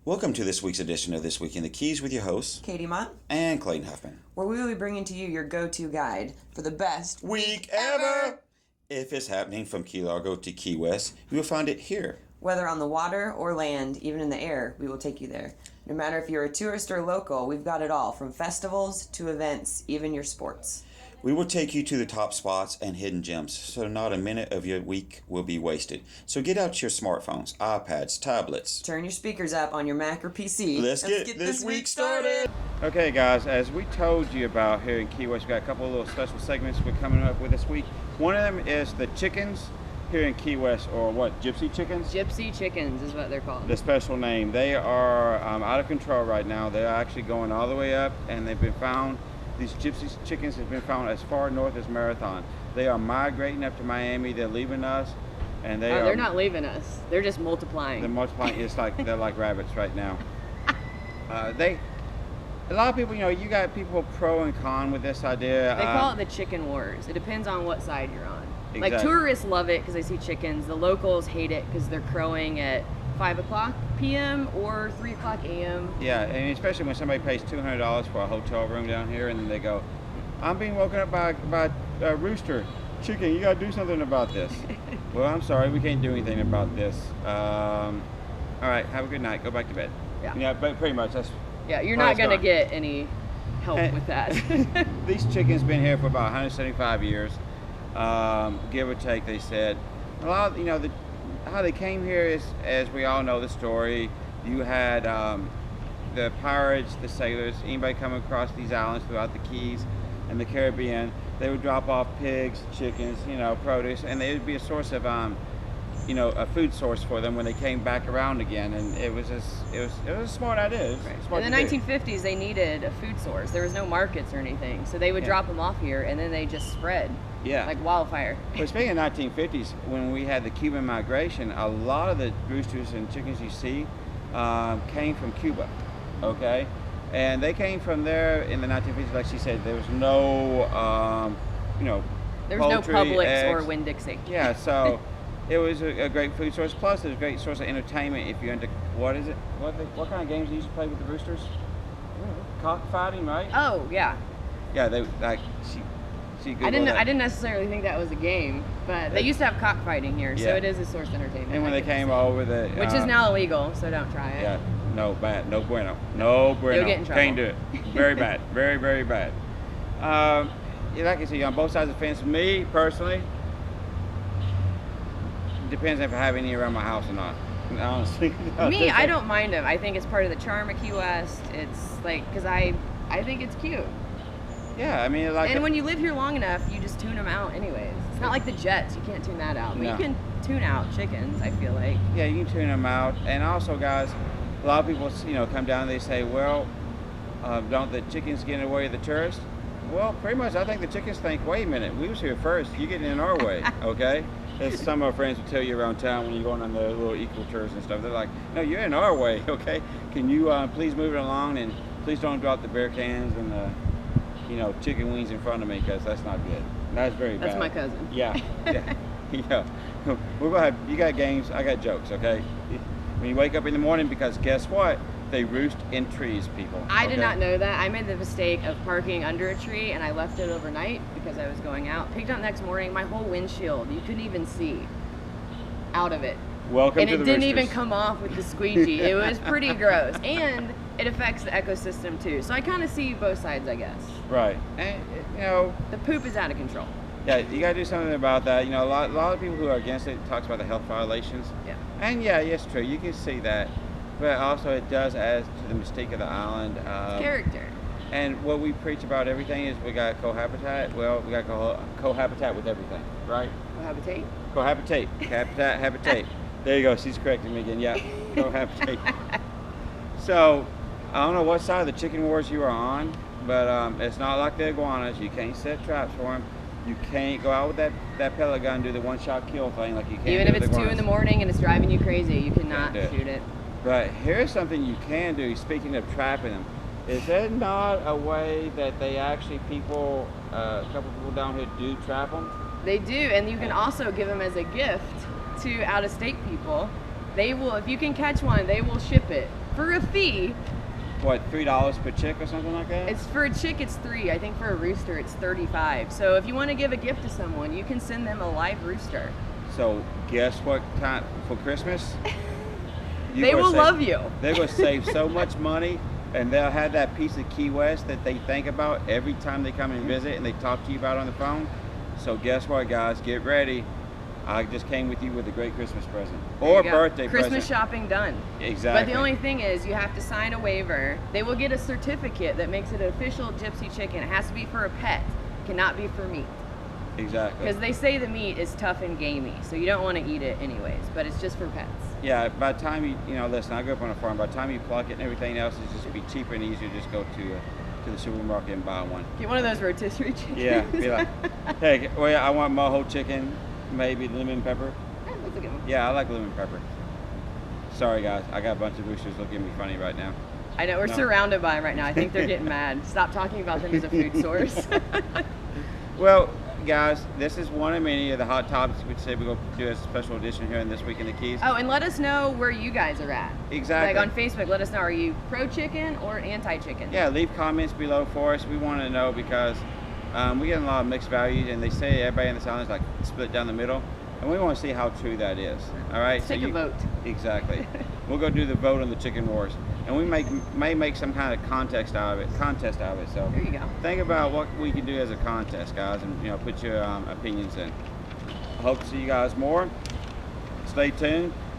Welcome to this week's edition of This Week in the Keys with your hosts, Katie Mott and Clayton Huffman, where we will be bringing to you your go-to guide for the best week ever! If it's happening from Key Largo to Key West, you will find it here. Whether on the water or land, even in the air, we will take you there. No matter if you're a tourist or local, we've got it all, from festivals to events, even your sports. We will take you to the top spots and hidden gems, so not a minute of your week will be wasted. So get out your smartphones, iPads, tablets. Turn your speakers up on your Mac or PC. Let's get this week started. Okay, guys, as we told you about here in Key West, we got a couple of little special segments we're coming up with this week. One of them is the chickens here in Key West, or what, gypsy chickens? Gypsy chickens is what they're called. The special name. They are out of control right now. They're actually going all the way up, and they've been found. These gypsy chickens have been found as far north as Marathon. They are migrating up to Miami. They're leaving us, and they're not leaving us. They're just multiplying. They're multiplying. It's like they're like rabbits right now. A lot of people, you got people pro and con with this idea. They call it the chicken wars. It depends on what side you're on. Exactly. Like, tourists love it because they see chickens. The locals hate it because they're crowing at 5 o'clock p.m. or 3 o'clock a.m. Yeah, and especially when somebody pays $200 for a hotel room down here, and then they go, I'm being woken up by a rooster. Chicken, you got to do something about this. Well, I'm sorry, we can't do anything about this. All right, have a good night. Go back to bed. Yeah, but pretty much that's... Yeah, you're not going to get any help with that. These chickens been here for about 175 years, give or take, they said. A lot of, how they came here is, as we all know the story, you had the pirates, the sailors, anybody coming across these islands throughout the Keys and the Caribbean, they would drop off pigs, chickens, produce, and they would be a source of, a food source for them when they came back around again. And it was a smart idea. Smart in the 1950s, they needed a food source. There was no markets or anything, so they would drop them off here, and then they just spread. Yeah. Like wildfire. But speaking of 1950s, when we had the Cuban migration, a lot of the roosters and chickens you see came from Cuba, okay? And they came from there in the 1950s, like she said. There was no, there was no Publix eggs, or Winn-Dixie. Yeah, so it was a great food source. Plus, it's a great source of entertainment if you're into, what is it? What kind of games do you used to play with the roosters? Cockfighting, right? Oh, yeah. Yeah, I didn't necessarily think that was a game, but they used to have cockfighting here, so it is a source of entertainment. And when they came over which is now illegal, so don't try it. Yeah, no, bad, no bueno. No bueno. You'll get in trouble. Can't do it. Very bad. Very, very bad. Like I said, on both sides of the fence, me, personally, depends if I have any around my house or not. Honestly. Me, I don't mind them. I think it's part of the charm of Key West. It's like, because I think it's cute. Yeah, I mean, and when you live here long enough, you just tune them out anyways. It's not like the Jets. You can't tune that out. But you can tune out chickens, I feel like. Yeah, you can tune them out. And also, guys, a lot of people, come down and they say, well, don't the chickens get in the way of the tourists? Well, pretty much, I think the chickens think, wait a minute, we was here first. You getting in our way, okay? As some of our friends will tell you around town when you're going on the little eco tours and stuff. They're like, no, you're in our way, okay? Can you please move it along, and please don't drop the beer cans and the chicken wings in front of me, because that's not good. That's very bad. That's my cousin. Yeah. We're gonna have, you got games, I got jokes, okay? When you wake up in the morning, because guess what? They roost in trees, people. I did not know that. I made the mistake of parking under a tree, and I left it overnight because I was going out. Picked up next morning, my whole windshield, you couldn't even see out of it. Welcome and to the it didn't roosters. even come off with the squeegee. It was pretty gross. And it affects the ecosystem too. So I kind of see both sides, I guess. Right. And, the poop is out of control. Yeah, you got to do something about that. A lot of people who are against it talks about the health violations. Yeah. And it's true. You can see that. But also it does add to the mystique of the island. Character. And what we preach about everything is we got cohabitat. Well, we got cohabitat with everything, right? Cohabitate? Cohabitate. Habitate. There you go. She's correcting me again. Yeah, cohabitate. So, I don't know what side of the chicken wars you are on, but it's not like the iguanas. You can't set traps for them. You can't go out with that pellet gun and do the one-shot kill thing like you can. Even if it's 2 in the morning and it's driving you crazy, you cannot shoot it. But here's something you can do, speaking of trapping them. Is there not a way that they actually a couple people down here do trap them? They do, and you can also give them as a gift to out-of-state people They will, if you can catch one, they will ship it for a fee. What, $3 per chick or something like that? It's for a chick, it's $3. I think for a rooster, it's $35. So if you want to give a gift to someone, you can send them a live rooster. So guess what time for Christmas? They will love you. They're gonna save so much money, and they'll have that piece of Key West that they think about every time they come and visit, and they talk to you about on the phone. So guess what, guys? Get ready. I just came with you with a great Christmas present or birthday present. Christmas shopping done. Exactly. But the only thing is, you have to sign a waiver. They will get a certificate that makes it an official Gypsy chicken. It has to be for a pet. It cannot be for meat. Exactly. Because they say the meat is tough and gamey, so you don't want to eat it anyways. But it's just for pets. Yeah. By the time you know, listen, I grew up on a farm. By the time you pluck it and everything else, it's just be cheaper and easier. Just go to the supermarket and buy one. Get one of those rotisserie chickens. Yeah. Be like, hey, well, I want mojo chicken. Maybe lemon pepper. Yeah, that's a good one. Yeah, I like lemon pepper. Sorry guys, I got a bunch of roosters looking at me funny right now. I know, we're surrounded by them right now. I think they're getting mad. Stop talking about them as a food source. Well, guys, this is one of many of the hot topics we said we're going to do a special edition here in This Week in the Keys. Oh, and let us know where you guys are at. Exactly. Like on Facebook, let us know, are you pro-chicken or anti-chicken? Yeah, leave comments below for us. We want to know because we get a lot of mixed values, and they say everybody in the island is like split down the middle, and we want to see how true that is. All right, Let's take a vote. Exactly. We'll go do the vote on the chicken wars, and we may make some kind of contest out of it. So There you go. think about what we can do as a contest, guys, and put your opinions in. I hope to see you guys more. Stay tuned.